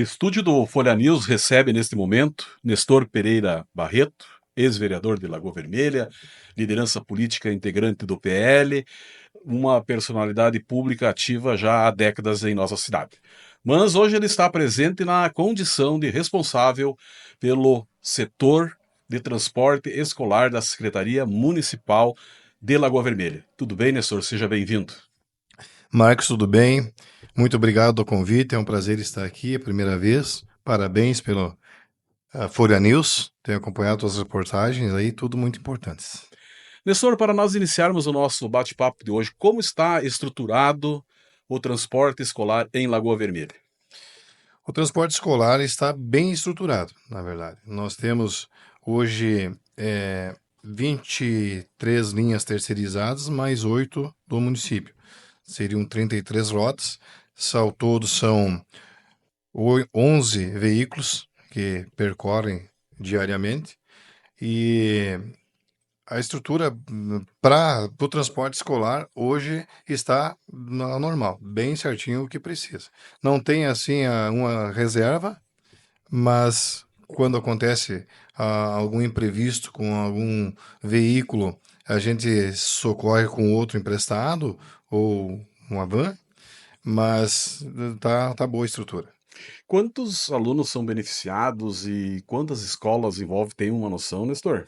estúdio do Folha News recebe neste momento Nestor Pereira Barreto, ex-vereador de Lagoa Vermelha, liderança política integrante do PL, uma personalidade pública ativa já há décadas em nossa cidade. Mas hoje ele está presente na condição de responsável pelo setor de transporte escolar da Secretaria Municipal de Lagoa Vermelha. Tudo bem, Nestor? Seja bem-vindo. Marcos, tudo bem? Muito obrigado pelo convite, é um prazer estar aqui a primeira vez. Parabéns pelo Folha News, tenho acompanhado as reportagens aí, tudo muito importantes. Nestor, para nós iniciarmos o nosso bate-papo de hoje, como está estruturado o transporte escolar em Lagoa Vermelha? O transporte escolar está bem estruturado, na verdade. Nós temos hoje 23 linhas terceirizadas, mais 8 do município. Seriam 33 rotas, ao todo são 11 veículos que percorrem diariamente e a estrutura para o transporte escolar hoje está normal, bem certinho o que precisa. Não tem assim uma reserva, mas quando acontece algum imprevisto com algum veículo, a gente socorre com outro emprestado ou uma van, mas tá boa a estrutura. Quantos alunos são beneficiados e quantas escolas envolve? Tem uma noção, Nestor?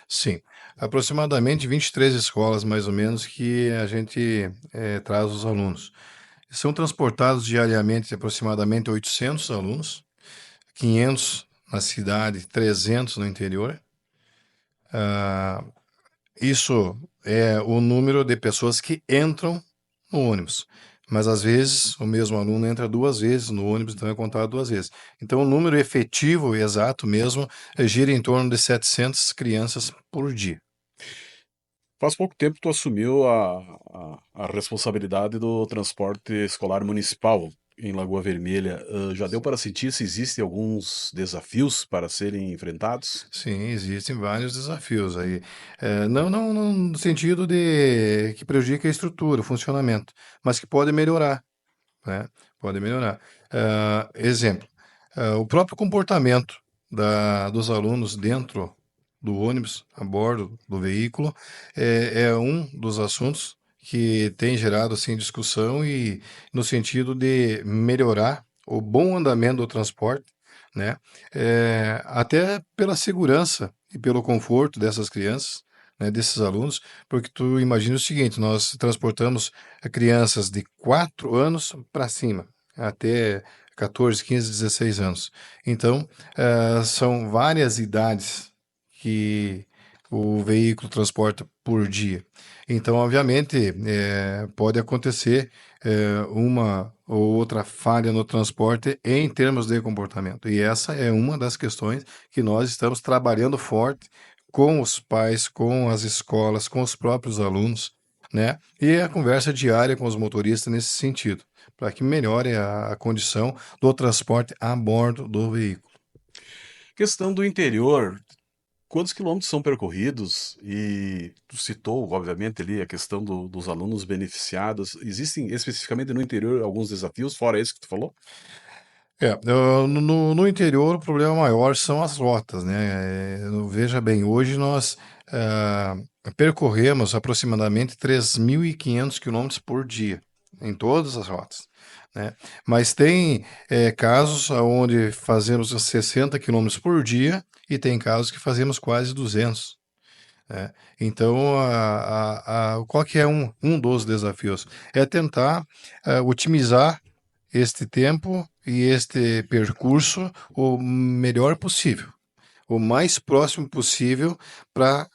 Sim, aproximadamente 23 escolas, mais ou menos, que a gente traz os alunos. São transportados diariamente aproximadamente 800 alunos, 500 na cidade, 300 no interior. Isso é o número de pessoas que entram no ônibus. Mas às vezes o mesmo aluno entra 2 vezes no ônibus, então é contado 2 vezes. Então o número efetivo, exato mesmo, gira em torno de 700 crianças por dia. Faz pouco tempo tu assumiu a responsabilidade do transporte escolar municipal em Lagoa Vermelha. Já deu para sentir se existem alguns desafios para serem enfrentados? Sim, existem vários desafios aí. Não no sentido de que prejudica a estrutura, o funcionamento, mas que pode melhorar, né? Pode melhorar. Exemplo, o próprio comportamento dos alunos dentro do ônibus, a bordo do veículo, é um dos assuntos que tem gerado assim, discussão e no sentido de melhorar o bom andamento do transporte, né? Até pela segurança e pelo conforto dessas crianças, né, desses alunos, porque tu imagina o seguinte, nós transportamos crianças de 4 anos para cima, até 14, 15, 16 anos. Então, são várias idades que o veículo transporta por dia. Então, obviamente, pode acontecer uma ou outra falha no transporte em termos de comportamento. E essa é uma das questões que nós estamos trabalhando forte com os pais, com as escolas, com os próprios alunos, né? E a conversa diária com os motoristas nesse sentido, para que melhore a condição do transporte a bordo do veículo. Questão do interior, quantos quilômetros são percorridos? E tu citou, obviamente, ali a questão dos alunos beneficiados. Existem especificamente no interior alguns desafios, fora esse que tu falou? No interior o problema maior são as rotas, né? Veja bem, hoje nós percorremos aproximadamente 3.500 quilômetros por dia em todas as rotas, né? Mas tem casos onde fazemos 60 quilômetros por dia e tem casos que fazemos quase 200, né? Então, qual que é um dos desafios? É tentar otimizar este tempo e este percurso o melhor possível, o mais próximo possível para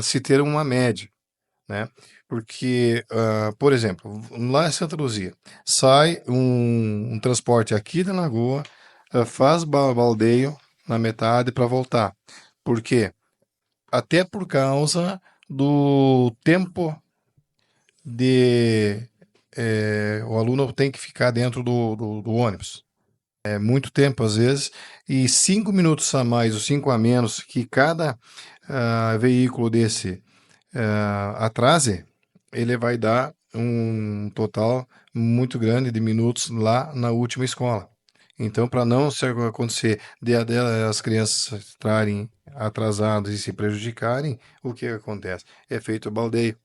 se ter uma média, né? Porque, por exemplo, lá em Santa Luzia, sai um transporte aqui da Lagoa, faz baldeio na metade para voltar. Por quê? Até por causa do tempo de o aluno tem que ficar dentro do ônibus. É muito tempo, às vezes, e 5 minutos a mais ou 5 a menos que cada veículo desse atrase, ele vai dar um total muito grande de minutos lá na última escola. Então, para não se acontecer de as crianças estarem atrasadas e se prejudicarem, o que acontece? É feito o baldeio,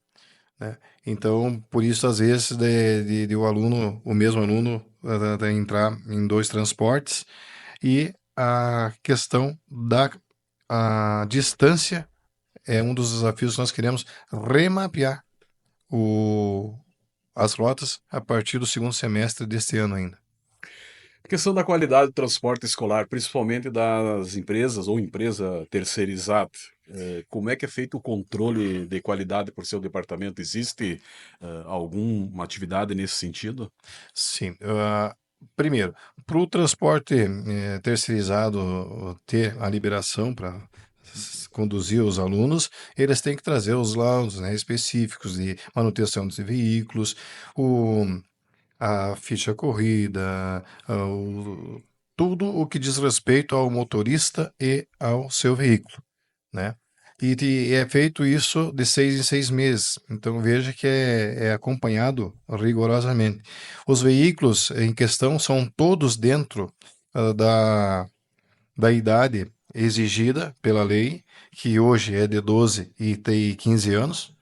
né? Então, por isso, às vezes, de o aluno, o mesmo aluno, entrar em dois transportes, e a questão da a distância é um dos desafios que nós queremos remapear o, as rotas a partir do segundo semestre deste ano ainda. A questão da qualidade do transporte escolar, principalmente das empresas ou empresa terceirizada, como é que é feito o controle de qualidade por seu departamento? Existe alguma atividade nesse sentido? Sim. Primeiro, para o transporte terceirizado ter a liberação para conduzir os alunos, eles têm que trazer os laudos, né, específicos de manutenção dos veículos, o, a ficha corrida, tudo o que diz respeito ao motorista e ao seu veículo, né? E é feito isso de 6 em 6 meses. Então veja que é acompanhado rigorosamente. Os veículos em questão são todos dentro da idade exigida pela lei, que hoje é de 12 e tem 15 anos.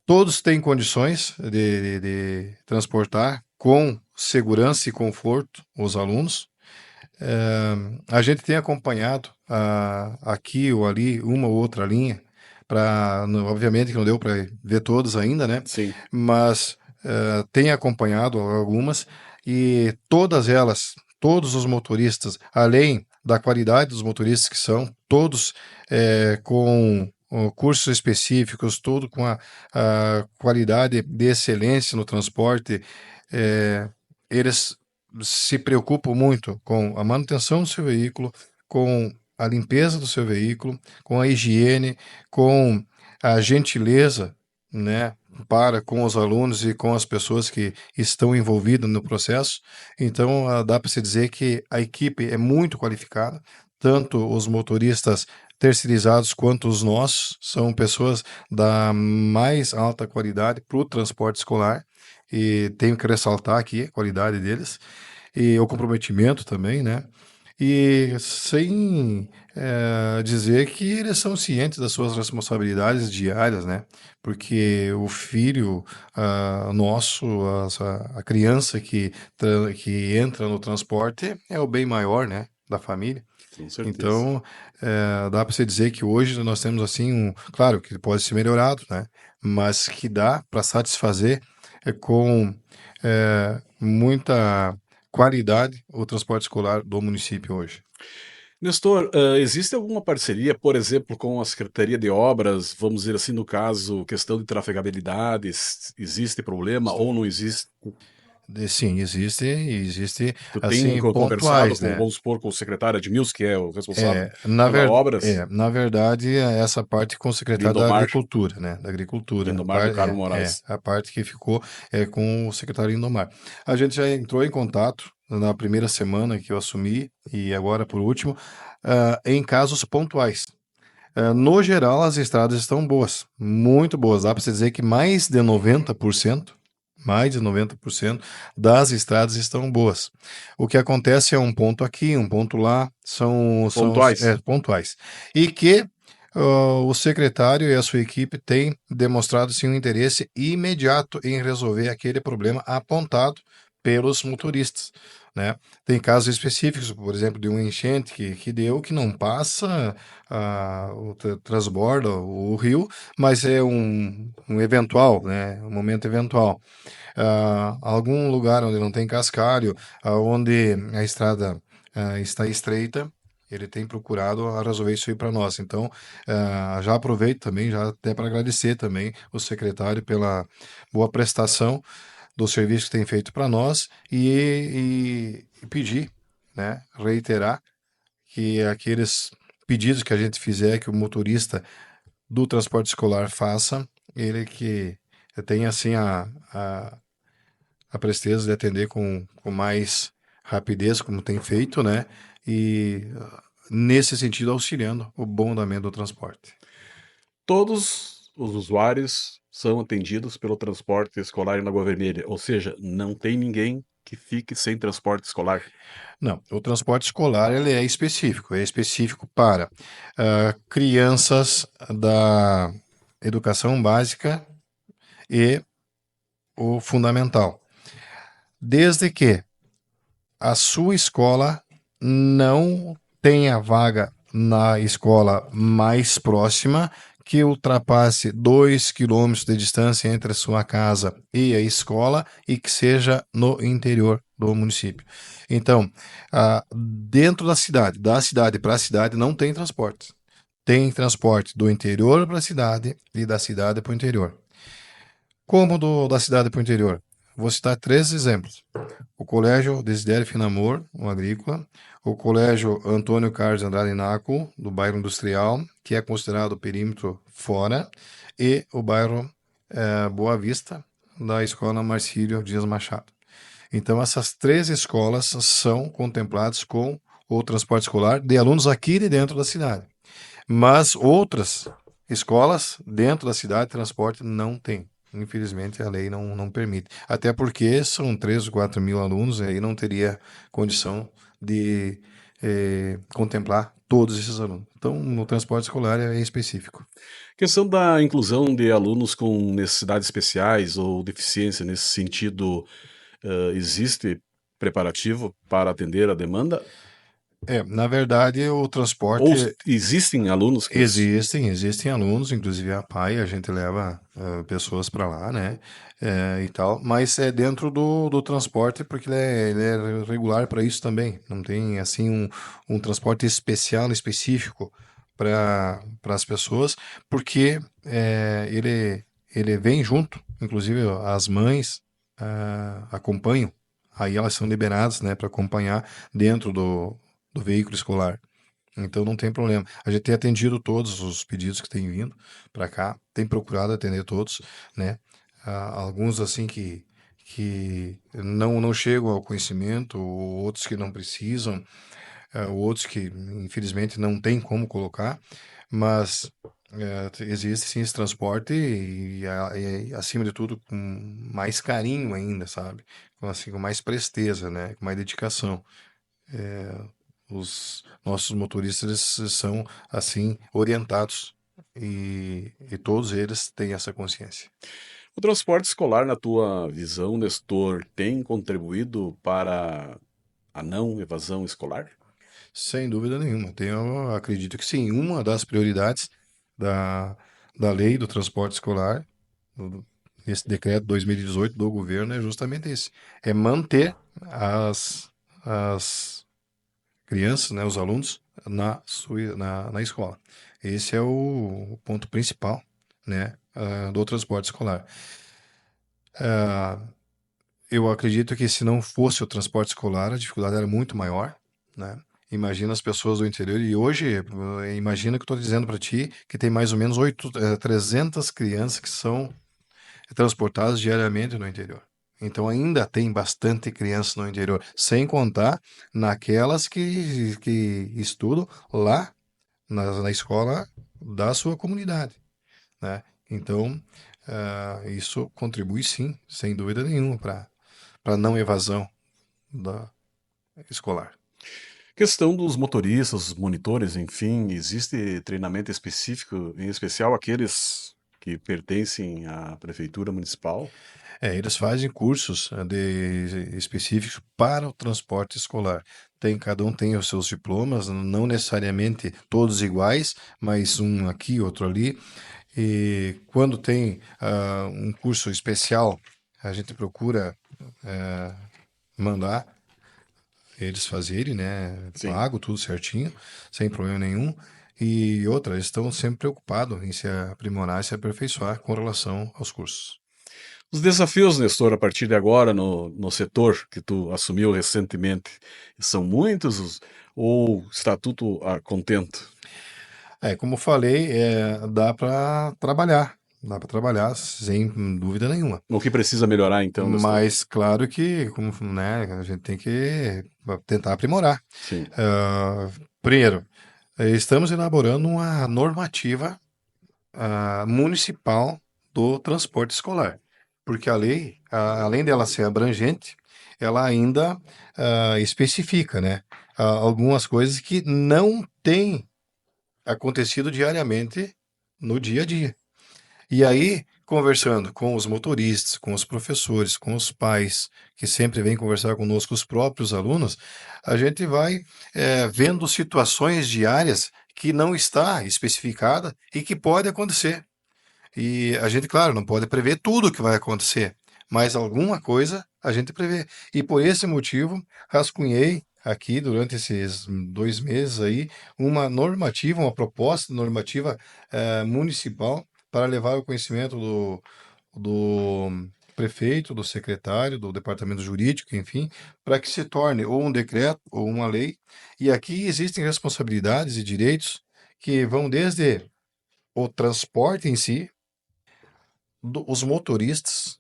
Todos têm condições de transportar com segurança e conforto os alunos. A gente tem acompanhado aqui ou ali uma ou outra linha, obviamente que não deu para ver todas ainda, né? Sim. Mas tem acompanhado algumas e todas elas, todos os motoristas, além da qualidade dos motoristas que são, todos com cursos específicos, tudo com a qualidade de excelência no transporte, eles se preocupam muito com a manutenção do seu veículo, com a limpeza do seu veículo, com a higiene, com a gentileza, né, para com os alunos e com as pessoas que estão envolvidas no processo. Então, dá para se dizer que a equipe é muito qualificada, tanto os motoristas terceirizados quanto os nossos são pessoas da mais alta qualidade para o transporte escolar. E tenho que ressaltar aqui a qualidade deles e o comprometimento também, né? E sem dizer que eles são cientes das suas responsabilidades diárias, né? Porque o filho nosso, a criança que entra no transporte é o bem maior, né? Da família. Com certeza. Então, dá para você dizer que hoje nós temos assim claro que pode ser melhorado, né? Mas que dá para satisfazer com muita qualidade o transporte escolar do município hoje. Nestor, existe alguma parceria, por exemplo, com a Secretaria de Obras, vamos dizer assim, no caso, questão de trafegabilidade, existe problema ou não existe? Sim, existe Tu tem assim conversado pontuais, com, né? vamos supor, com o secretário Edmilson, que é o responsável pela obras, Na verdade, essa parte com o secretário da Lindomar, Agricultura, né? Da Agricultura, Lindomar do Carmo Moraes. a parte que ficou com o secretário Lindomar. A gente já entrou em contato na primeira semana que eu assumi e agora por último, em casos pontuais. No geral, as estradas estão boas, muito boas. Dá para você dizer que mais de 90% das estradas estão boas. O que acontece é um ponto aqui, um ponto lá, são Pontuais. pontuais. E que o secretário e a sua equipe têm demonstrado sim, um interesse imediato em resolver aquele problema apontado pelos motoristas, né? Tem casos específicos, por exemplo, de uma enchente que deu, que não passa, transborda o rio, mas é um eventual, né? Um momento eventual. Algum lugar onde não tem cascalho, onde a estrada está estreita, ele tem procurado resolver isso aí para nós. Então, já aproveito também, já até para agradecer também o secretário pela boa prestação do serviço que tem feito para nós e pedir, né, reiterar que aqueles pedidos que a gente fizer, que o motorista do transporte escolar faça, ele que tenha assim a presteza de atender com mais rapidez, como tem feito, né? E nesse sentido auxiliando o bom andamento do transporte. Todos os usuários são atendidos pelo transporte escolar em Lagoa Vermelha, ou seja, não tem ninguém que fique sem transporte escolar? Não, o transporte escolar ele é específico para crianças da educação básica e o fundamental, desde que a sua escola não tenha vaga na escola mais próxima que ultrapasse 2 quilômetros de distância entre a sua casa e a escola e que seja no interior do município. Então, dentro da cidade para a cidade, não tem transporte. Tem transporte do interior para a cidade e da cidade para o interior. Como da cidade para o interior? Vou citar 3 exemplos. O Colégio Desidério Finamor, o Agrícola, o Colégio Antônio Carlos Andrade Inácio, do bairro Industrial, que é considerado perímetro fora, e o bairro Boa Vista, da Escola Marcílio Dias Machado. Então, essas 3 escolas são contempladas com o transporte escolar de alunos aqui de dentro da cidade. Mas outras escolas dentro da cidade, transporte não tem. Infelizmente, a lei não permite. Até porque são 3 ou 4 mil alunos, e aí não teria condição de contemplar todos esses alunos. Então, no transporte escolar é específico. Questão da inclusão de alunos com necessidades especiais ou deficiência nesse sentido, existe preparativo para atender a demanda? Na verdade, o Ou transporte existem alunos que existem alunos, inclusive a PAI, a gente leva pessoas para lá, né? E tal, mas é dentro do transporte, porque ele é regular para isso também. Não tem assim um transporte especial, específico para as pessoas, porque ele vem junto, inclusive as mães acompanham, aí elas são liberadas, né, para acompanhar dentro do veículo escolar. Então não tem problema. A gente tem atendido todos os pedidos que têm vindo para cá, tem procurado atender todos, né? Alguns assim que não chegam ao conhecimento, ou outros que não precisam, outros que infelizmente não tem como colocar, mas existe sim esse transporte e, acima de tudo com mais carinho ainda, sabe? Assim, com mais presteza, né? Com mais dedicação. Os nossos motoristas eles são assim orientados e todos eles têm essa consciência. o transporte escolar, na tua visão, Nestor, tem contribuído para a não evasão escolar? Sem dúvida nenhuma. Eu acredito que sim. Uma das prioridades da, da lei do transporte escolar, esse decreto 2018 do governo, é justamente esse: é manter as crianças, né, os alunos, na escola. Esse é o ponto principal, né, do transporte escolar. Eu acredito que se não fosse o transporte escolar, a dificuldade era muito maior, né? Imagina as pessoas do interior, e hoje, imagina que eu estou dizendo para ti que tem mais ou menos 300 crianças que são transportadas diariamente no interior. Então ainda tem bastante criança no interior, sem contar naquelas que estudam lá na escola da sua comunidade, né? Então, isso contribui sim, sem dúvida nenhuma, para não evasão da escolar. Questão dos motoristas, os monitores, enfim, existe treinamento específico, em especial aqueles que pertencem à prefeitura municipal? Eles fazem cursos específicos para o transporte escolar. Cada um tem os seus diplomas, não necessariamente todos iguais, mas um aqui, outro ali. E quando tem um curso especial, a gente procura mandar eles fazerem, né? Sim. Pago tudo certinho, sem problema nenhum. E outra, eles estão sempre preocupados em se aprimorar e se aperfeiçoar com relação aos cursos. Os desafios, Nestor, a partir de agora no setor que tu assumiu recentemente, são muitos ou está tudo a contento? Como eu falei, dá para trabalhar sem dúvida nenhuma. O que precisa melhorar então, Nestor? Mas claro que, como, né, a gente tem que tentar aprimorar. Sim. Primeiro, estamos elaborando uma normativa municipal do transporte escolar, porque a lei, além dela ser abrangente, ela ainda especifica, né, algumas coisas que não têm acontecido diariamente no dia a dia. E aí, conversando com os motoristas, com os professores, com os pais, que sempre vêm conversar conosco, os próprios alunos, a gente vai vendo situações diárias que não está especificada e que pode acontecer. E a gente, claro, não pode prever tudo que vai acontecer, mas alguma coisa a gente prevê. E por esse motivo, rascunhei aqui durante esses 2 meses aí uma normativa, uma proposta normativa municipal para levar ao conhecimento do prefeito, do secretário, do departamento jurídico, enfim, para que se torne ou um decreto ou uma lei. E aqui existem responsabilidades e direitos que vão desde o transporte em si, os motoristas,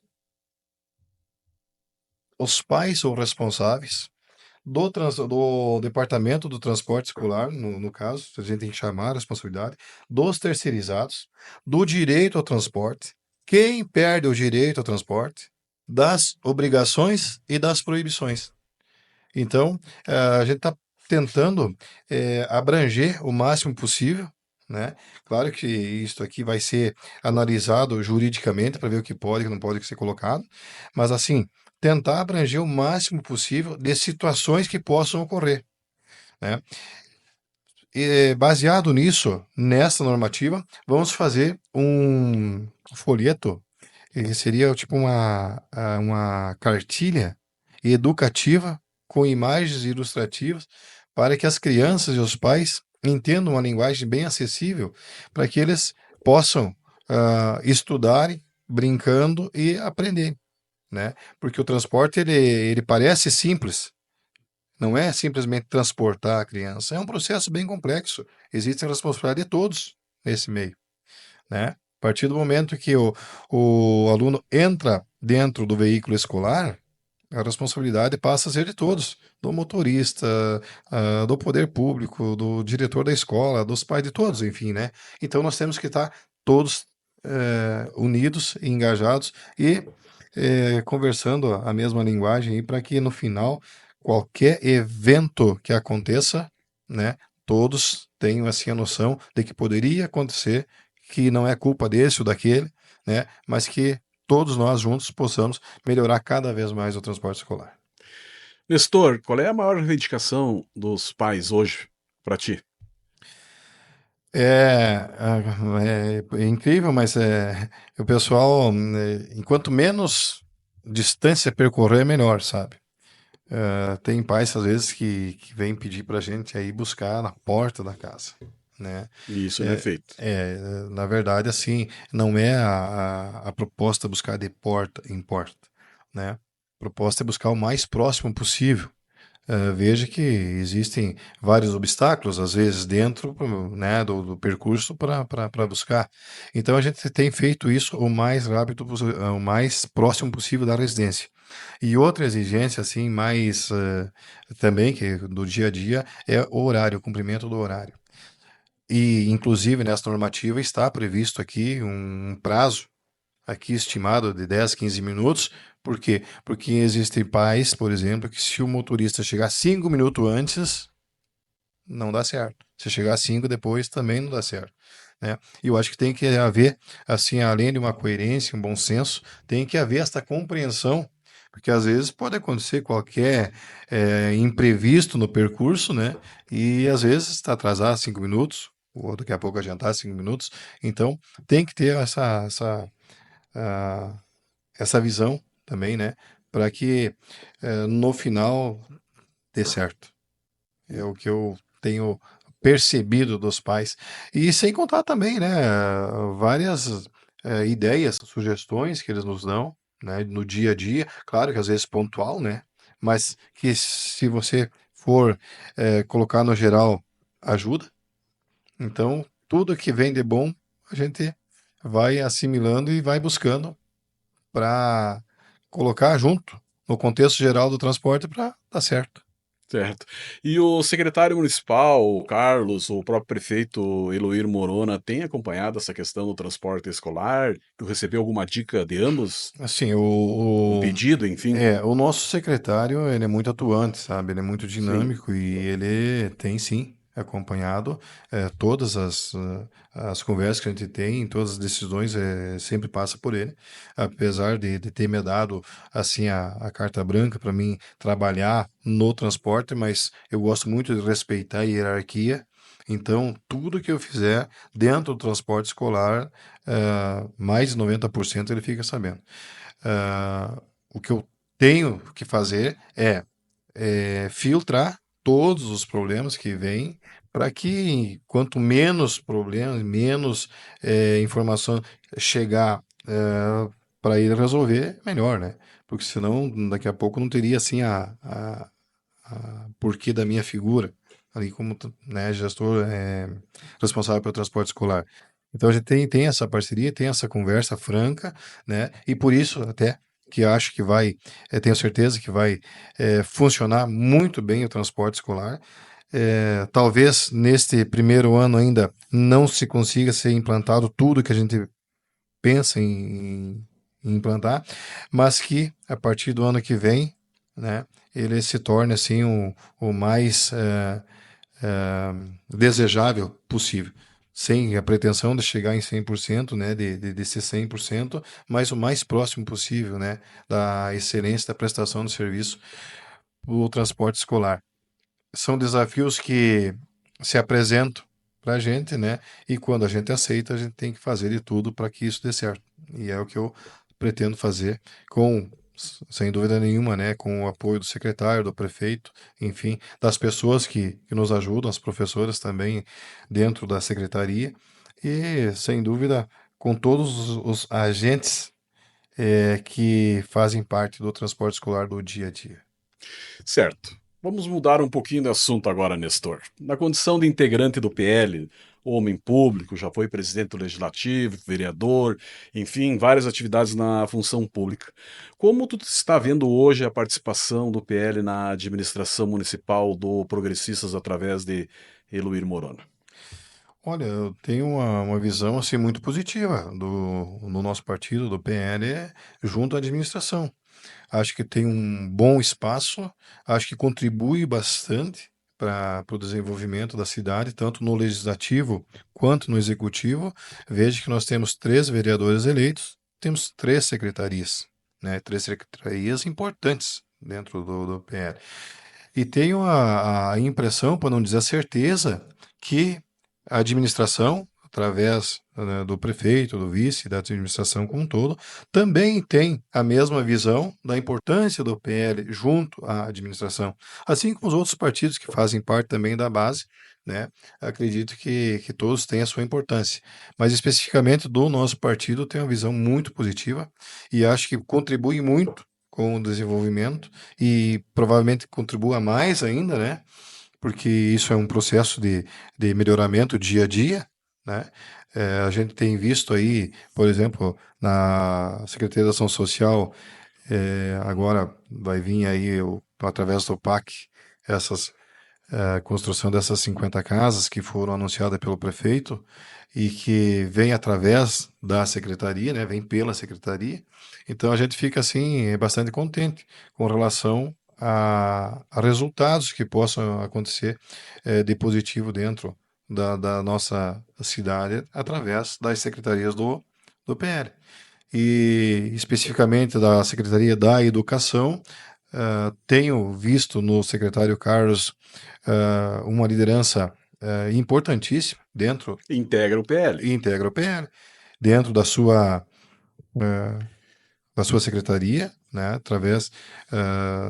os pais ou responsáveis, do departamento do transporte escolar, no caso, a gente tem que chamar a responsabilidade, dos terceirizados, do direito ao transporte, quem perde o direito ao transporte, das obrigações e das proibições. Então, a gente está tentando abranger o máximo possível, né? Claro que isso aqui vai ser analisado juridicamente para ver o que pode e o que não pode ser colocado, mas assim, tentar abranger o máximo possível de situações que possam ocorrer, né? E, baseado nisso, nessa normativa, vamos fazer um folheto, que seria tipo uma cartilha educativa com imagens ilustrativas para que as crianças e os pais entendam uma linguagem bem acessível para que eles possam estudarem, brincando e aprender, né? Porque o transporte ele parece simples, não é simplesmente transportar a criança, é um processo bem complexo. Existe a responsabilidade de todos nesse meio, né? A partir do momento que o aluno entra dentro do veículo escolar, a responsabilidade passa a ser de todos, do motorista, do poder público, do diretor da escola, dos pais de todos, enfim, né? Então nós temos que estar todos unidos, engajados e conversando a mesma linguagem para que no final qualquer evento que aconteça, né, todos tenham assim a noção de que poderia acontecer, que não é culpa desse ou daquele, né, mas que todos nós juntos possamos melhorar cada vez mais o transporte escolar. Nestor, qual é a maior reivindicação dos pais hoje para ti? É incrível, mas o pessoal, enquanto menos distância percorrer, melhor, sabe? Tem pais, às vezes, que vêm pedir para a gente aí buscar na porta da casa, né? E isso não é É, feito. na verdade, assim, não é a proposta buscar de porta em porta, né? A proposta é buscar o mais próximo possível. Veja que existem vários obstáculos, às vezes, dentro, né, do percurso para buscar. Então, a gente tem feito isso o mais rápido, o mais próximo possível da residência. E outra exigência, assim, mais também, que do dia a dia, é o horário, o cumprimento do horário. E, inclusive, nessa normativa está previsto aqui um prazo aqui estimado de 10, 15 minutos. Por quê? Porque existem pais, por exemplo, que se o motorista chegar 5 minutos antes, não dá certo. Se chegar 5 depois, também não dá certo, né? E eu acho que tem que haver, assim, além de uma coerência, um bom senso, tem que haver esta compreensão, porque às vezes pode acontecer qualquer imprevisto no percurso, né? E às vezes está atrasado 5 minutos, ou daqui a pouco adiantar 5 minutos. Então, tem que ter ah, essa visão também, né? Para que no final dê certo. É o que eu tenho percebido dos pais. E sem contar também, né? Várias ideias, sugestões que eles nos dão, né? No dia a dia. Claro que às vezes pontual, né? Mas que se você for colocar no geral, ajuda. Então, tudo que vem de bom, a gente vai assimilando e vai buscando para colocar junto no contexto geral do transporte para dar certo. Certo. E o secretário municipal, o Carlos, o próprio prefeito Eloir Morona, tem acompanhado essa questão do transporte escolar? Tu recebeu alguma dica de ambos? Assim, Um pedido, enfim? o nosso secretário, ele é muito atuante, sabe? Ele é muito Sim, dinâmico e ele tem sim acompanhado todas as conversas que a gente tem, todas as decisões, sempre passa por ele. Apesar de ter me dado assim a carta branca para mim trabalhar no transporte, mas eu gosto muito de respeitar a hierarquia. Então, tudo que eu fizer dentro do transporte escolar, mais de 90% ele fica sabendo. O que eu tenho que fazer é filtrar todos os problemas que vêm para que quanto menos problemas, menos informação chegar para ele resolver, melhor, né? Porque senão daqui a pouco não teria assim a porquê da minha figura ali como né, gestor responsável pelo transporte escolar. Então a gente tem essa parceria, tem essa conversa franca, né? E por isso até que eu acho que vai, tenho certeza que vai funcionar muito bem o transporte escolar. Talvez neste primeiro ano ainda não se consiga ser implantado tudo que a gente pensa em implantar, mas que a partir do ano que vem, né, ele se torne assim o mais desejável possível. Sem a pretensão de chegar em 100%, né, de ser 100%, mas o mais próximo possível, né, da excelência da prestação do serviço do transporte escolar. São desafios que se apresentam para a gente, né? E quando a gente aceita, a gente tem que fazer de tudo para que isso dê certo. E é o que eu pretendo fazer com, sem dúvida nenhuma, né? Com o apoio do secretário, do prefeito, enfim, das pessoas que nos ajudam, as professoras também dentro da secretaria e, sem dúvida, com todos os agentes que fazem parte do transporte escolar do dia a dia. certo. Vamos mudar um pouquinho de assunto agora, Nestor. Na condição de integrante do PL, homem público, já foi presidente do Legislativo, vereador, enfim, várias atividades na função pública. Como tu está vendo hoje a participação do PL na administração municipal do Progressistas através de Eloir Morona? Olha, eu tenho uma visão assim muito positiva do nosso partido, do PL, junto à administração. Acho que tem um bom espaço, acho que contribui bastante para o desenvolvimento da cidade, tanto no legislativo quanto no executivo. Veja que nós temos 3 vereadores eleitos, temos 3 secretarias, né? 3 secretarias importantes dentro do PL. E tenho a impressão, para não dizer a certeza, que a administração, através né, do prefeito, do vice, da administração como um todo, também tem a mesma visão da importância do PL junto à administração, assim como os outros partidos que fazem parte também da base, né? Acredito que todos têm a sua importância, mas especificamente do nosso partido tem uma visão muito positiva e acho que contribui muito com o desenvolvimento e provavelmente contribua mais ainda, né? Porque isso é um processo de melhoramento dia a dia, né? A gente tem visto aí, por exemplo, na Secretaria da Ação Social, agora vai vir aí, através do PAC, essas a construção dessas 50 casas que foram anunciadas pelo prefeito e que vem através da secretaria, né, vem pela secretaria. Então a gente fica assim bastante contente com relação a resultados que possam acontecer de positivo dentro da nossa cidade através das secretarias do PL. E especificamente da Secretaria da Educação, tenho visto no secretário Carlos uma liderança importantíssima dentro Integra o PL. e integra o PL, dentro da sua secretaria, né, através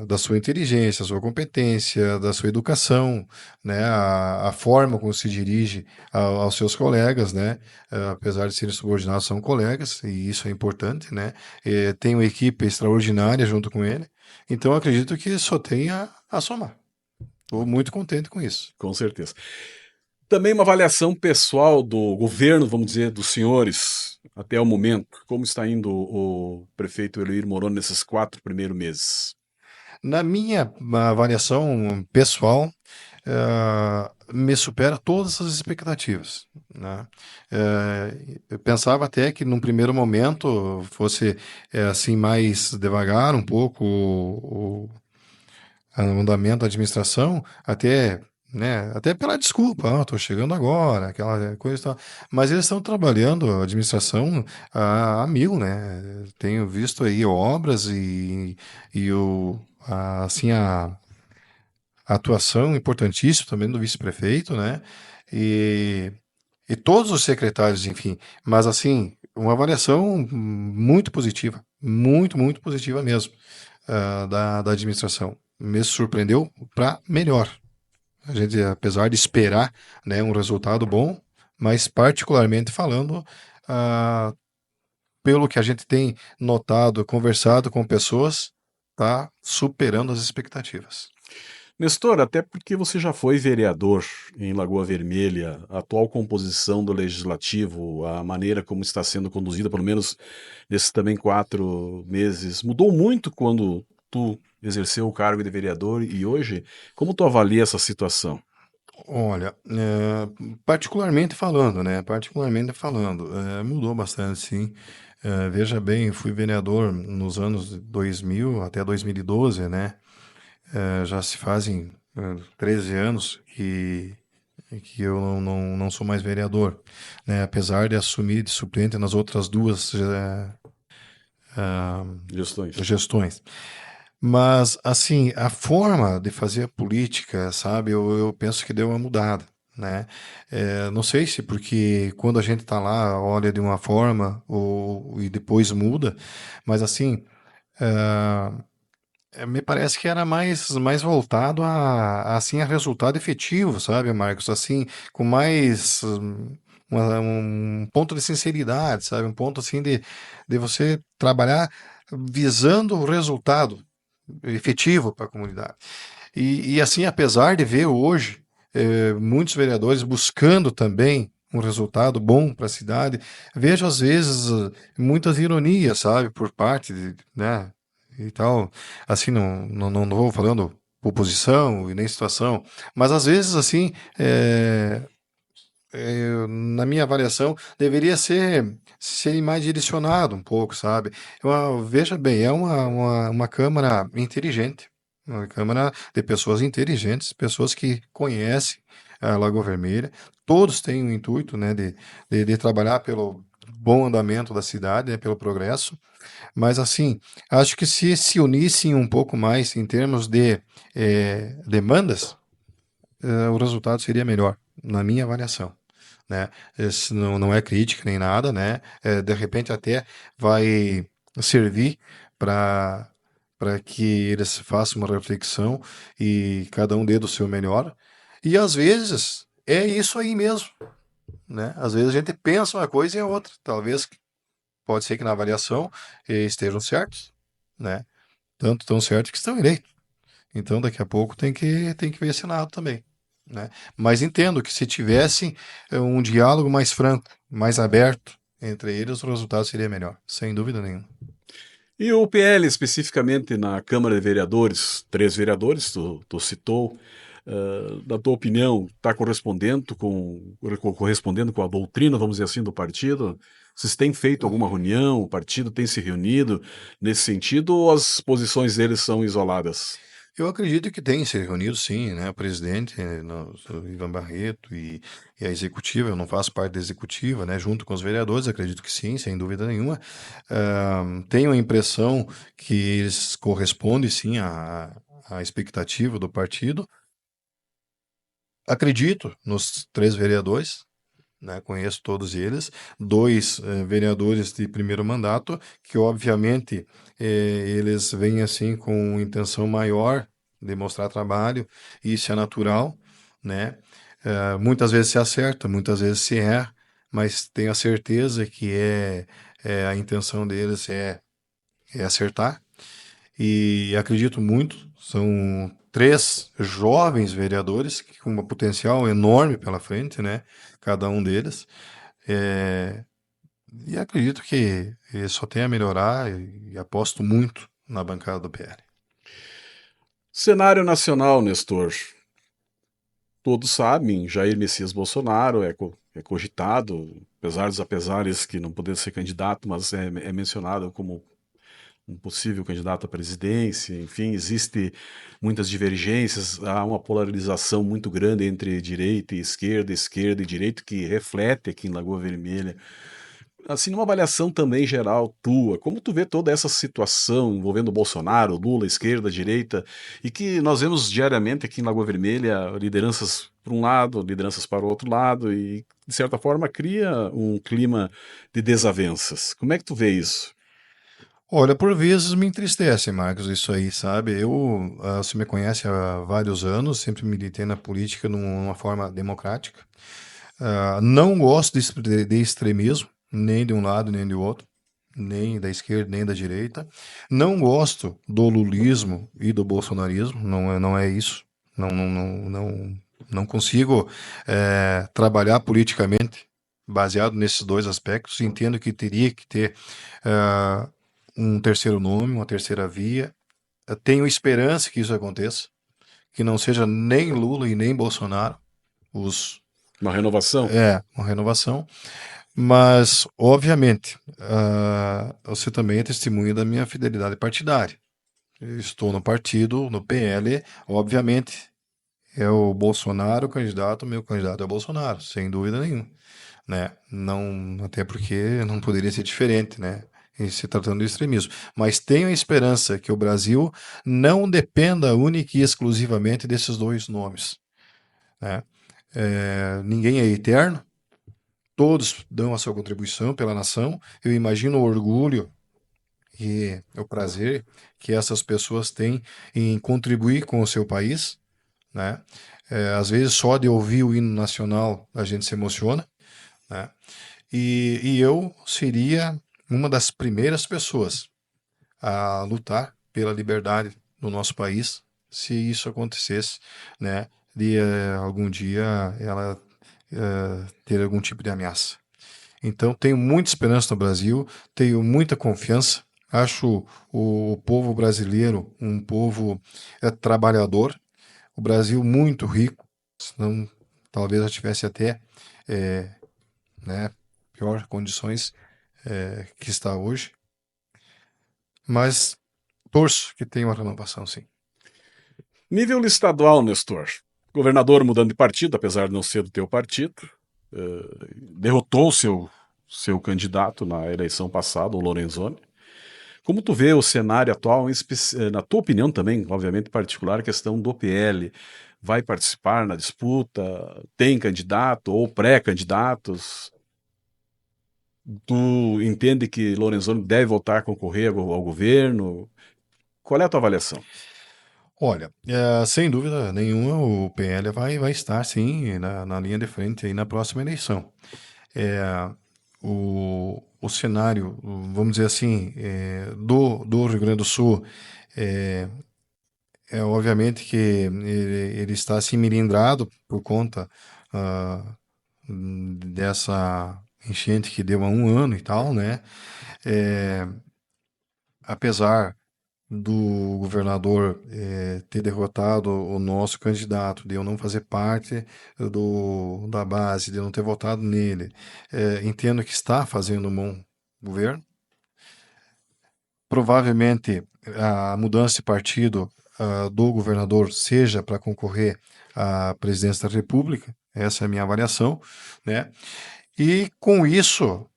da sua inteligência, sua competência, da sua educação, né, a forma como se dirige aos seus colegas, né, apesar de serem subordinados, são colegas, e isso é importante, né, tem uma equipe extraordinária junto com ele, então acredito que só tem a somar. Estou muito contente com isso. Com certeza. Também uma avaliação pessoal do governo, vamos dizer, dos senhores, até o momento. Como está indo o prefeito Eloir Moroni nesses 4 primeiros meses? Na minha avaliação pessoal, me supera todas as expectativas, né? Eu pensava até que num primeiro momento fosse assim mais devagar um pouco o andamento da administração, até, né, até pela desculpa, estou chegando agora, aquela coisa e tal. Mas eles estão trabalhando a administração a mil, né? Tenho visto aí obras e assim, a atuação importantíssima também do vice-prefeito, né? E, e todos os secretários, enfim. Mas, assim, uma avaliação muito positiva, muito positiva mesmo, da administração. Me surpreendeu para melhor. A gente, apesar de esperar, né, um resultado bom, mas particularmente falando, ah, pelo que a gente tem notado, conversado com pessoas, está superando as expectativas. Nestor, até porque você já foi vereador em Lagoa Vermelha, a atual composição do legislativo, a maneira como está sendo conduzida, pelo menos nesses também 4 meses, mudou muito quando tu exerceu o cargo de vereador e hoje? Como tu avalia essa situação? Olha, particularmente falando, né? Particularmente falando, mudou bastante, sim. Veja bem, fui vereador nos anos 2000 até 2012, né? Já se fazem 13 anos que eu não sou mais vereador, né? Apesar de assumir de suplente nas outras duas Gestões. gestões. Mas, assim, a forma de fazer a política, sabe, eu penso que deu uma mudada, né? Não sei se porque quando a gente está lá, olha de uma forma e depois muda, mas, assim, me parece que era mais voltado assim, a resultado efetivo, sabe, Marcos? Assim, com mais um ponto de sinceridade, sabe? Um ponto, assim, de você trabalhar visando o resultado efetivo para a comunidade. Assim, apesar de ver hoje muitos vereadores buscando também um resultado bom para a cidade, vejo às vezes muitas ironias, sabe, por parte de, né, e tal. Assim, não vou falando oposição e nem situação, mas às vezes assim, na minha avaliação, deveria ser mais direcionado um pouco, sabe? Veja bem, é uma Câmara inteligente, uma Câmara de pessoas inteligentes, pessoas que conhecem a Lagoa Vermelha, todos têm o intuito, né, de trabalhar pelo bom andamento da cidade, né, pelo progresso, mas assim, acho que se unissem um pouco mais em termos de demandas, o resultado seria melhor, na minha avaliação, né? Isso não é crítica nem nada, né? De repente até vai servir para que eles façam uma reflexão e cada um dê do seu melhor. E às vezes é isso aí mesmo, né? Às vezes a gente pensa uma coisa e a outra. Talvez pode ser que na avaliação estejam certos, né? Tanto tão certos que estão eleitos. Então, daqui a pouco tem que ver Senado também, né? Mas entendo que se tivesse um diálogo mais franco, mais aberto entre eles, o resultado seria melhor, sem dúvida nenhuma. E o PL, especificamente na Câmara de Vereadores, 3 vereadores, tu citou, na tua opinião, está correspondendo com a doutrina, vamos dizer assim, do partido? Vocês têm feito alguma reunião? O partido tem se reunido nesse sentido ou as posições deles são isoladas? Eu acredito que tem se reunido, sim, né? O presidente, o Ivan Barreto e a executiva, eu não faço parte da executiva, né? Junto com os vereadores, acredito que sim, sem dúvida nenhuma. Tenho a impressão que eles correspondem, sim, à expectativa do partido. Acredito nos 3 vereadores, né? Conheço todos eles, 2 vereadores de primeiro mandato, que obviamente eles vêm assim com intenção maior de mostrar trabalho, e isso é natural, né? Muitas vezes se acerta, muitas vezes se erra, mas tenho a certeza que a intenção deles é acertar. E acredito muito, são 3 jovens vereadores com um potencial enorme pela frente, né? Cada um deles. É, e acredito que só tem a melhorar e aposto muito na bancada do PL. Cenário nacional, Nestor. Todos sabem, Jair Messias Bolsonaro é cogitado, apesar dos apesares que não poder ser candidato, mas é mencionado como um possível candidato à presidência. Enfim, existe muitas divergências, há uma polarização muito grande entre direita e esquerda e direita, que reflete aqui em Lagoa Vermelha. Assim, numa avaliação também geral tua, como tu vê toda essa situação envolvendo Bolsonaro, Lula, esquerda, direita, e que nós vemos diariamente aqui em Lagoa Vermelha lideranças para um lado, lideranças para o outro lado, e de certa forma cria um clima de desavenças. Como é que tu vê isso? Olha, por vezes me entristece, Marcos, isso aí, sabe? Você me conhece há vários anos, sempre militei na política numa forma democrática. Não gosto de extremismo, nem de um lado nem do outro, nem da esquerda nem da direita. Não gosto do lulismo e do bolsonarismo, não é isso. Não consigo trabalhar politicamente baseado nesses dois aspectos. Entendo que teria que ter eh, um terceiro nome, uma terceira via. Eu tenho esperança que isso aconteça, que não seja nem Lula e nem Bolsonaro os Uma renovação? uma renovação, mas, obviamente, você também é testemunha da minha fidelidade partidária. Eu estou no partido, no PL, obviamente, é o Bolsonaro o candidato, meu candidato é o Bolsonaro, sem dúvida nenhuma, né? Não, até porque não poderia ser diferente, né? Em se tratando de extremismo. Mas tenho a esperança que o Brasil não dependa única e exclusivamente desses dois nomes, né? Ninguém é eterno, todos dão a sua contribuição pela nação. Eu imagino o orgulho e o prazer que essas pessoas têm em contribuir com o seu país, né? Às vezes só de ouvir o hino nacional a gente se emociona, né? E eu seria uma das primeiras pessoas a lutar pela liberdade do nosso país, se isso acontecesse, né? De algum dia ela ter algum tipo de ameaça. Então, tenho muita esperança no Brasil, tenho muita confiança. Acho o povo brasileiro um povo trabalhador, o Brasil muito rico, senão talvez eu tivesse até é, né, pior condições que está hoje. Mas torço que tenha uma renovação, sim. Nível estadual, Nestor. Governador mudando de partido, apesar de não ser do teu partido, derrotou seu candidato na eleição passada, o Lorenzoni. Como tu vê o cenário atual, na tua opinião também, obviamente particular, a questão do PL, vai participar na disputa? Tem candidato ou pré-candidatos? Tu entende que Lorenzoni deve voltar a concorrer ao governo? Qual é a tua avaliação? Olha, sem dúvida nenhuma, o PL vai estar, sim, na linha de frente aí na próxima eleição. É, o cenário, vamos dizer assim, do Rio Grande do Sul, é, obviamente que ele está assim melindrado por conta dessa enchente que deu há um ano e tal, né? É, apesar do governador ter derrotado o nosso candidato, de eu não fazer parte da base, de eu não ter votado nele, entendo que está fazendo um bom governo. Provavelmente a mudança de partido do governador seja para concorrer à presidência da República, essa é a minha avaliação, né? E com isso,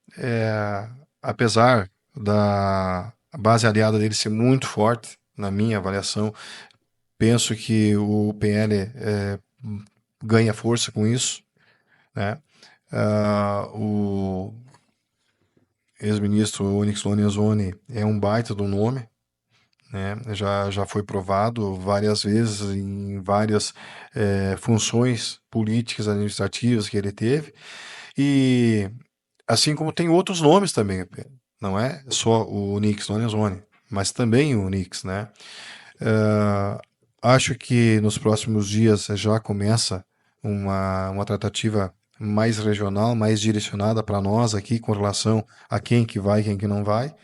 apesar da base aliada dele ser muito forte, na minha avaliação, penso que o PL ganha força com isso, né? O ex-ministro Onyx Lorenzoni é um baita do nome, né? Já foi provado várias vezes em várias funções políticas, administrativas que ele teve, e assim como tem outros nomes também, não é só o Onyx Lorenzoni, mas também o Onyx, né? Acho que nos próximos dias já começa uma tratativa mais regional, mais direcionada para nós aqui com relação a quem que vai e quem que não vai.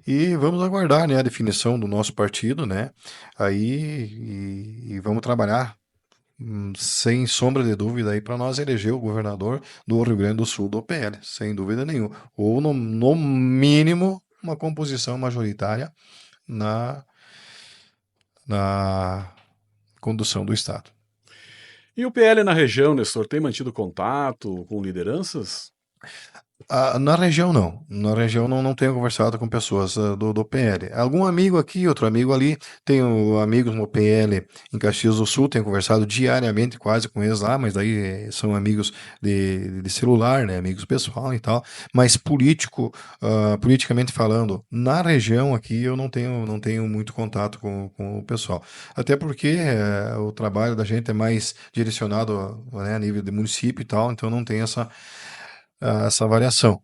E vamos aguardar, né, a definição do nosso partido, né? Aí e vamos trabalhar sem sombra de dúvida aí para nós eleger o governador do Rio Grande do Sul do PL, sem dúvida nenhuma. Ou no mínimo uma composição majoritária na, na condução do Estado. E o PL na região, Nestor, tem mantido contato com lideranças? Na região não. Na região não tenho conversado com pessoas do PL. Algum amigo aqui, outro amigo ali. Tenho amigos no PL em Caxias do Sul, tenho conversado diariamente quase com eles lá, mas daí são amigos de celular, né? Amigos pessoal e tal. Mas politicamente falando, na região aqui eu não tenho muito contato com o pessoal. Até porque o trabalho da gente é mais direcionado, né, a nível de município e tal, então não tem essa variação.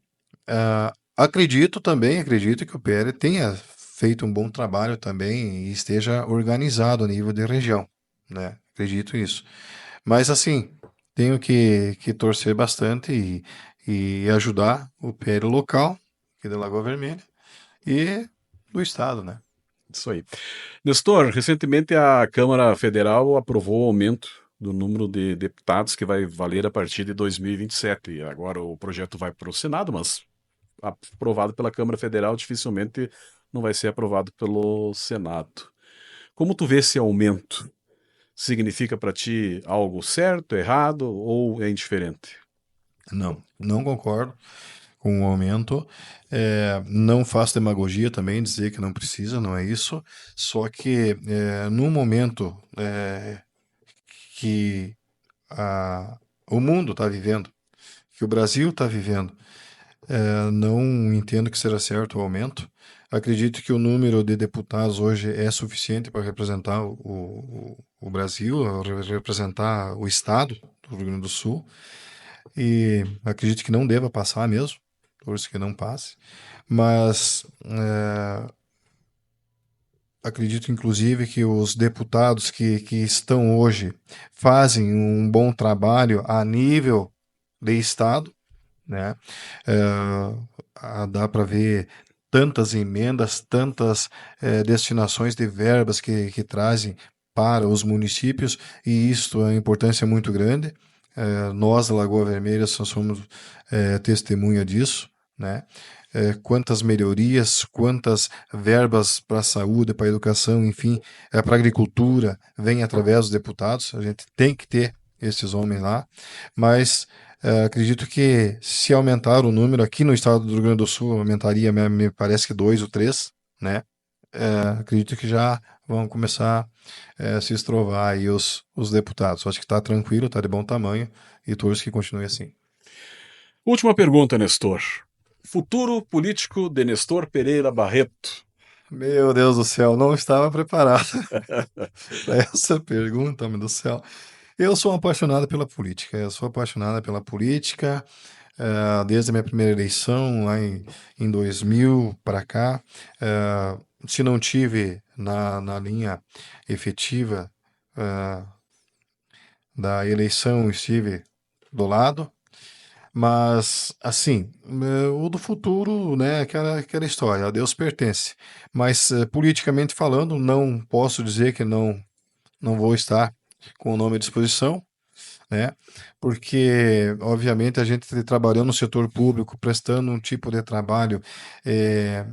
Acredito que o PL tenha feito um bom trabalho também e esteja organizado a nível de região, né? Acredito isso. Mas assim, tenho que torcer bastante e ajudar o PL local, aqui da Lagoa Vermelha, e do estado, né? Isso aí. Nestor, recentemente a Câmara Federal aprovou o aumento do número de deputados que vai valer a partir de 2027. Agora o projeto vai para o Senado, mas aprovado pela Câmara Federal dificilmente não vai ser aprovado pelo Senado. Como tu vê esse aumento? Significa para ti algo certo, errado ou é indiferente? Não concordo com o aumento. Não faço demagogia também dizer que não precisa, não é isso. Só que no momento que o mundo está vivendo, que o Brasil está vivendo, não entendo que seja certo o aumento. Acredito que o número de deputados hoje é suficiente para representar o Brasil, representar o Estado do Rio Grande do Sul. E acredito que não deva passar mesmo, torço que não passe. Mas acredito, inclusive, que os deputados que estão hoje fazem um bom trabalho a nível de Estado, né? Dá para ver tantas emendas, tantas destinações de verbas que trazem para os municípios, e isto é uma importância muito grande. Nós, da Lagoa Vermelha, só somos testemunha disso, né? Quantas melhorias, quantas verbas para a saúde, para a educação, enfim, para a agricultura, vem através dos deputados. A gente tem que ter esses homens lá, mas acredito que se aumentar o número aqui no estado do Rio Grande do Sul, aumentaria, me parece que 2 ou 3, né? Acredito que já vão começar a se estrovar aí os deputados. Acho que está tranquilo, está de bom tamanho e torço que continue assim. Última pergunta, Nestor. Futuro político de Nestor Pereira Barreto. Meu Deus do céu, não estava preparado para essa pergunta, meu Deus do céu. Eu sou apaixonado pela política, desde a minha primeira eleição, lá em 2000 para cá. Se não tive na linha efetiva da eleição, estive do lado, mas assim, o do futuro, né, aquela história, a Deus pertence. Mas politicamente falando, não posso dizer que não vou estar com o nome à disposição, né? Porque, obviamente, a gente trabalhando no setor público, prestando um tipo de trabalho eh,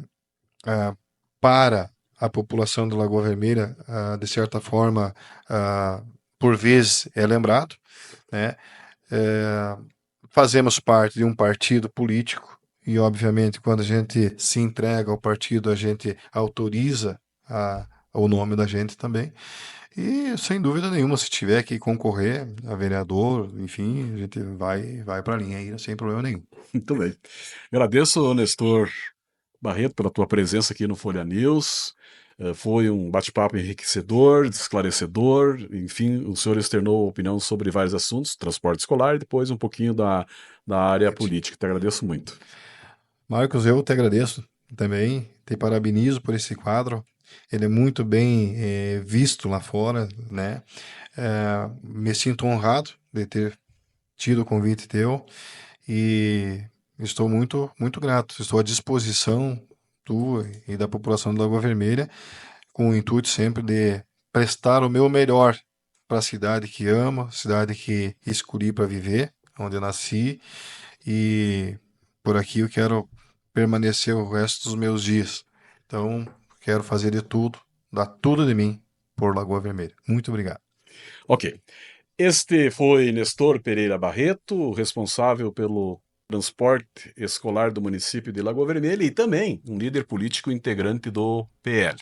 para a população de Lagoa Vermelha, de certa forma, por vezes é lembrado, né? Eh, Fazemos parte de um partido político e, obviamente, quando a gente se entrega ao partido, a gente autoriza o nome da gente também. E, sem dúvida nenhuma, se tiver que concorrer a vereador, enfim, a gente vai para a linha aí, sem problema nenhum. Muito bem. Agradeço, Nestor Barreto, pela tua presença aqui no Folha News. Foi um bate-papo enriquecedor, esclarecedor. Enfim, o senhor externou opinião sobre vários assuntos, transporte escolar e depois um pouquinho da área política. Te agradeço muito. Marcos, eu te agradeço também, te parabenizo por esse quadro. Ele é muito bem visto lá fora, né? Me sinto honrado de ter tido o convite teu e estou muito, muito grato. Estou à disposição. tua e da população de Lagoa Vermelha, com o intuito sempre de prestar o meu melhor para a cidade que amo, cidade que escolhi para viver, onde eu nasci, e por aqui eu quero permanecer o resto dos meus dias. Então, quero fazer de tudo, dar tudo de mim por Lagoa Vermelha. Muito obrigado. Ok. Este foi Nestor Pereira Barreto, responsável pelo transporte escolar do município de Lagoa Vermelha e também um líder político integrante do PL.